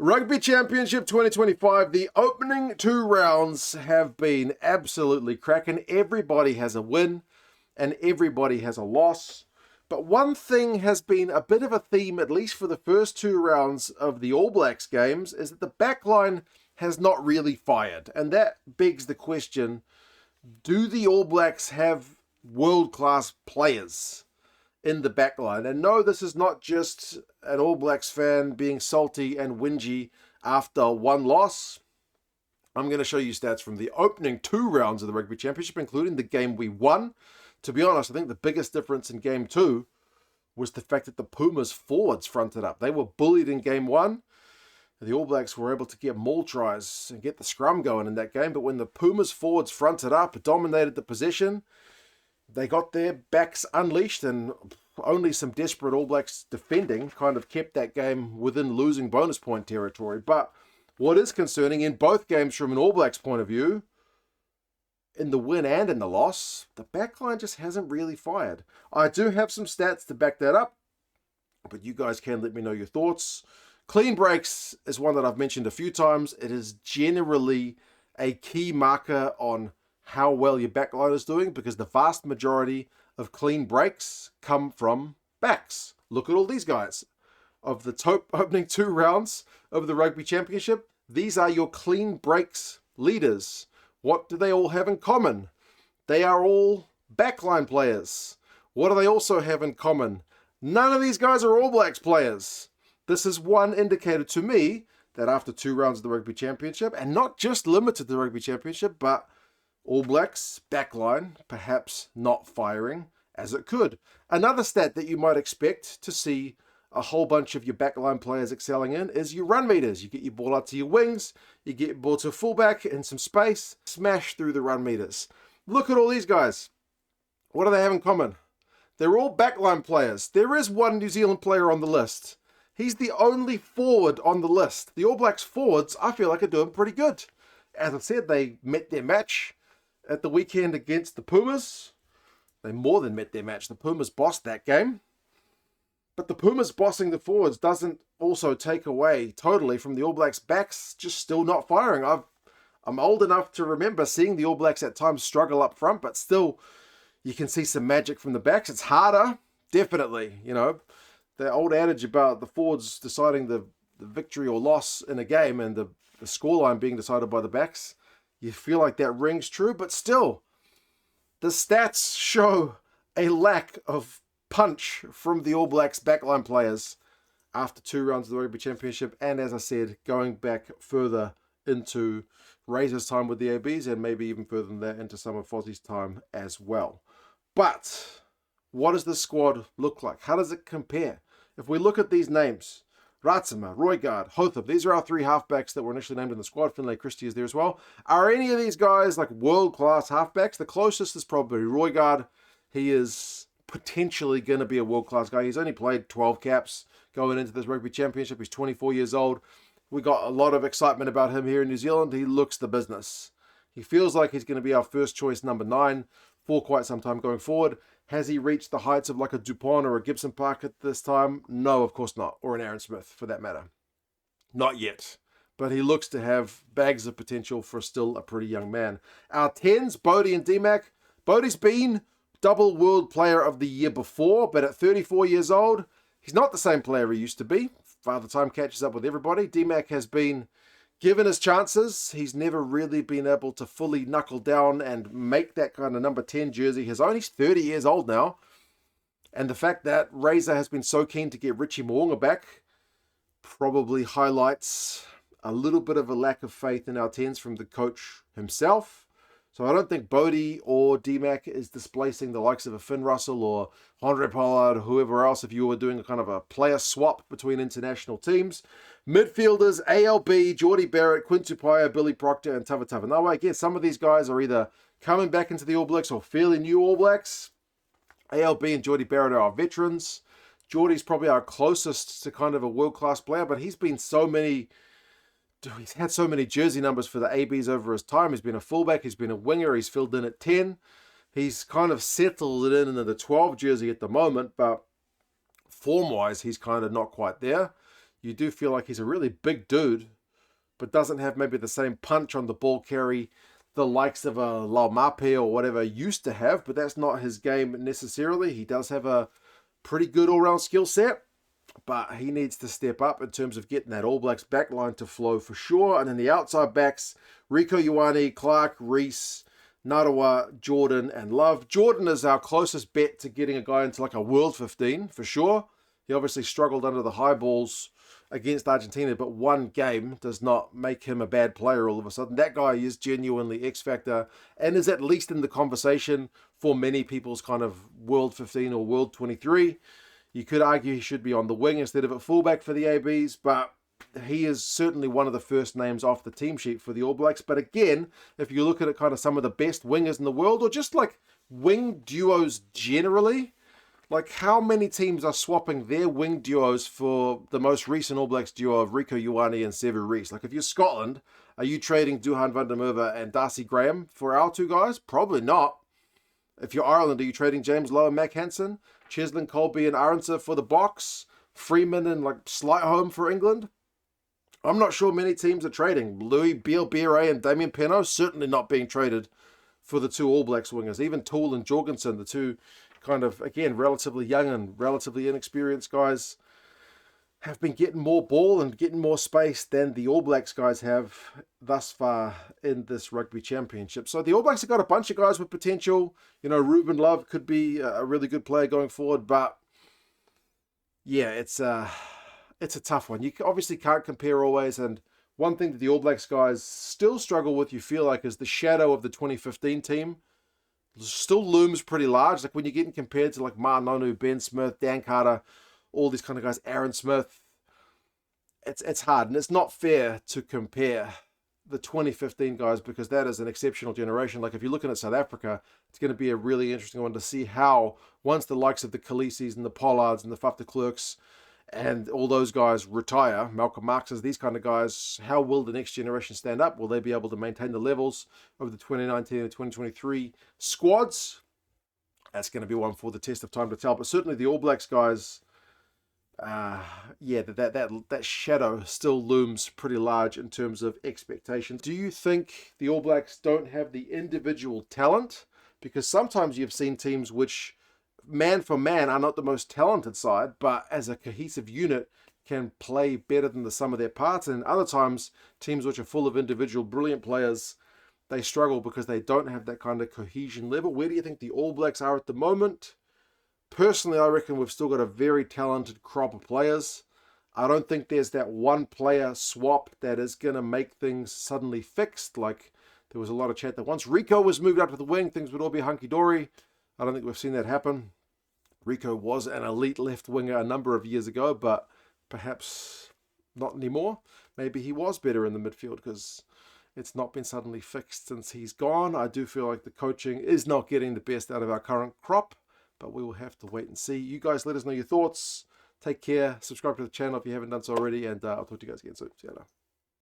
Rugby Championship 2025, the opening 2 rounds have been absolutely cracking. Everybody has a win and everybody has a loss. But one thing has been a bit of a theme, at least for the first 2 rounds of the All Blacks games, is that the backline has not really fired. And that begs the question, do the All Blacks have world-class players in the backline? And no, this is not just an All Blacks fan being salty and whingy after one loss. I'm going to show you stats from the opening 2 rounds of the Rugby Championship, including the game we won. To be honest, I think the biggest difference in game 2 was the fact that the Pumas forwards fronted up. They were bullied in game 1. The All Blacks were able to get maul tries and get the scrum going in that game. But when the Pumas forwards fronted up, dominated the possession, they got their backs unleashed, and only some desperate All Blacks defending kind of kept that game within losing bonus point territory. But what is concerning in both games from an All Blacks point of view, in the win and in the loss, the backline just hasn't really fired. I do have some stats to back that up, but you guys can let me know your thoughts. Clean breaks is one that I've mentioned a few times. It is generally a key marker on how well your backline is doing, because the vast majority of clean breaks come from backs. Look at all these guys. Of the top opening 2 rounds of the Rugby Championship, these are your clean breaks leaders. What do they all have in common? They are all backline players. What do they also have in common? None of these guys are All Blacks players. This is one indicator to me that after 2 rounds of the Rugby Championship, and not just limited to the Rugby Championship, but All Blacks backline perhaps not firing as it could. Another stat that you might expect to see a whole bunch of your backline players excelling in is your run meters. You get your ball out to your wings, you get your ball to a fullback in some space, smash through the run meters. Look at all these guys. What do they have in common? They're all backline players. There is one New Zealand player on the list. He's the only forward on the list. The All Blacks forwards, I feel like, are doing pretty good. As I said, they met their match at the weekend against the Pumas. They more than met their match. The Pumas bossed that game. But the Pumas bossing the forwards doesn't also take away totally from the All Blacks backs just still not firing. I'm old enough to remember seeing the All Blacks at times struggle up front, but still you can see some magic from the backs. It's harder, definitely. You know, the old adage about the forwards deciding the victory or loss in a game and the scoreline being decided by the backs, you feel like that rings true, but still, the stats show a lack of punch from the All Blacks backline players after 2 rounds of the Rugby Championship, and as I said, going back further into Razor's time with the ABs, and maybe even further than that into some of Fozzie's time as well. But what does this squad look like? How does it compare? If we look at these names, Ratsama, Roygaard, Hotham, these are our 3 halfbacks that were initially named in the squad. Finlay Christie is there as well. Are any of these guys like world-class halfbacks? The closest is probably Roygaard. He is potentially going to be a world-class guy. He's only played 12 caps going into this Rugby Championship. He's 24 years old. We got a lot of excitement about him here in New Zealand. He looks the business. He feels like he's going to be our first choice number 9 for quite some time going forward. Has he reached the heights of like a Dupont or a Gibson Park at this time? No, of course not. Or an Aaron Smith, for that matter. Not yet. But he looks to have bags of potential for still a pretty young man. Our 10s, Beauden and DMAC. Beauden's been double World Player of the Year before, but at 34 years old, he's not the same player he used to be. Father Time catches up with everybody. DMAC has been given his chances. He's never really been able to fully knuckle down and make that kind of number 10 jersey. He's only 30 years old now. And the fact that Razor has been so keen to get Richie Mo'unga back probably highlights a little bit of a lack of faith in our 10s from the coach himself. So I don't think Bodie or DMAC is displacing the likes of a Finn Russell or Andre Pollard or whoever else if you were doing a kind of a player swap between international teams. Midfielders, ALB, Jordie Barrett, Quinn Tupaia, Billy Proctor, and Tava Tavanawa. Again, some of these guys are either coming back into the All Blacks or fairly new All Blacks. ALB and Jordie Barrett are our veterans. Jordie's probably our closest to kind of a world-class player, but he's had so many jersey numbers for the ABs over his time. He's been a fullback, he's been a winger, he's filled in at 10. He's kind of settled it in the 12 jersey at the moment, but form-wise, he's kind of not quite there. you do feel like he's a really big dude, but doesn't have maybe the same punch on the ball carry the likes of a Laumape or whatever used to have, but that's not his game necessarily. He does have a pretty good all-round skill set, but he needs to step up in terms of getting that All Blacks backline to flow for sure. And then the outside backs, Rieko Ioane, Clark, Reese, Narawa, Jordan, and Love. Jordan is our closest bet to getting a guy into like a World 15 for sure. He obviously struggled under the high balls against Argentina, but one game does not make him a bad player all of a sudden. That guy is genuinely X-Factor and is at least in the conversation for many people's kind of World 15 or World 23. You could argue he should be on the wing instead of at fullback for the ABs, but he is certainly one of the first names off the team sheet for the All Blacks. But again, if you look at it, kind of some of the best wingers in the world, or just like wing duos generally, like how many teams are swapping their wing duos for the most recent All Blacks duo of Rieko Ioane and Sevu Reece? Like if you're Scotland, are you trading Duhan van der Merwe and Darcy Graham for our two guys? Probably not. If you're Ireland, are you trading James Lowe and Mac Hansen, Cheslin Colby and Aronsa for the Box, Freeman and like Slightholm for England? I'm not sure many teams are trading. Louis Bielbiere and Damian Penaud certainly not being traded for the two All Blacks wingers. Even Toole and Jorgensen, the two kind of, again, relatively young and relatively inexperienced guys, have been getting more ball and getting more space than the All Blacks guys have thus far in this Rugby Championship. So the All Blacks have got a bunch of guys with potential. You know, Ruben Love could be a really good player going forward, but yeah, it's a tough one. You obviously can't compare always, and one thing that the All Blacks guys still struggle with, you feel like, is the shadow of the 2015 team still looms pretty large. Like when you're getting compared to like Ma Nonu, Ben Smith, Dan Carter, all these kind of guys, Aaron Smith, it's hard. And it's not fair to compare the 2015 guys because that is an exceptional generation. Like if you're looking at South Africa, it's going to be a really interesting one to see how, once the likes of the Khaleesi's and the Pollards and the Faf de Klerks and all those guys retire, Malcolm Marxes, these kind of guys, how will the next generation stand up? Will they be able to maintain the levels of the 2019 and 2023 squads? That's going to be one for the test of time to tell. But certainly the All Blacks guys, that shadow still looms pretty large in terms of expectations. Do you think the All Blacks don't have the individual talent? Because sometimes you've seen teams which, man for man, are not the most talented side, but as a cohesive unit can play better than the sum of their parts. And other times, teams which are full of individual brilliant players, they struggle because they don't have that kind of cohesion level. Where do you think the All Blacks are at the moment? Personally, I reckon we've still got a very talented crop of players. I don't think there's that one player swap that is going to make things suddenly fixed. Like there was a lot of chat that once Rieko was moved up to the wing, things would all be hunky-dory. I don't think we've seen that happen. Rieko was an elite left winger a number of years ago, but perhaps not anymore. Maybe he was better in the midfield because it's not been suddenly fixed since he's gone. I do feel like the coaching is not getting the best out of our current crop, but we will have to wait and see. You guys let us know your thoughts. Take care. Subscribe to the channel if you haven't done so already, and I'll talk to you guys again soon. See you later.